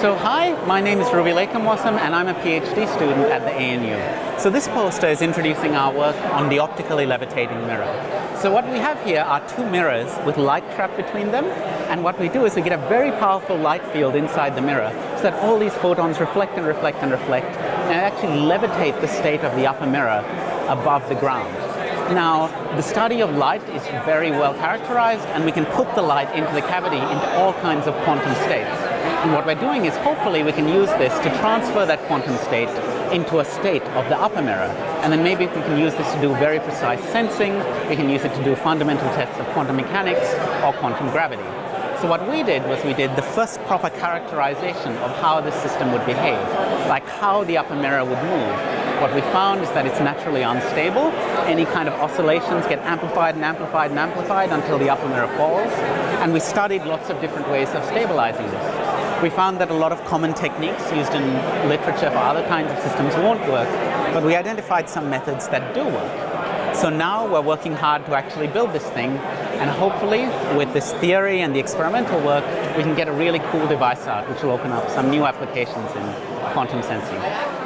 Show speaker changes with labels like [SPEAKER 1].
[SPEAKER 1] So hi, my name is Ruvi Lecamwasam and I'm a PhD student at the ANU. So this poster is introducing our work on the optically levitating mirror. So what we have here are two mirrors with light trapped between them, and what we do is we get a very powerful light field inside the mirror so that all these photons reflect and reflect and reflect and actually levitate the state of the upper mirror above the ground. Now, the study of light is very well characterized, and we can put the light into the cavity into all kinds of quantum states. And what we're doing is hopefully we can use this to transfer that quantum state into a state of the upper mirror. And then maybe we can use this to do very precise sensing, we can use it to do fundamental tests of quantum mechanics or quantum gravity. So what we did was we did the first proper characterization of how this system would behave, like how the upper mirror would move. What we found is that it's naturally unstable. Any kind of oscillations get amplified and amplified and amplified until the upper mirror falls. And we studied lots of different ways of stabilizing this. We found that a lot of common techniques used in literature for other kinds of systems won't work, but we identified some methods that do work. So now we're working hard to actually build this thing, and hopefully with this theory and the experimental work, we can get a really cool device out which will open up some new applications in quantum sensing.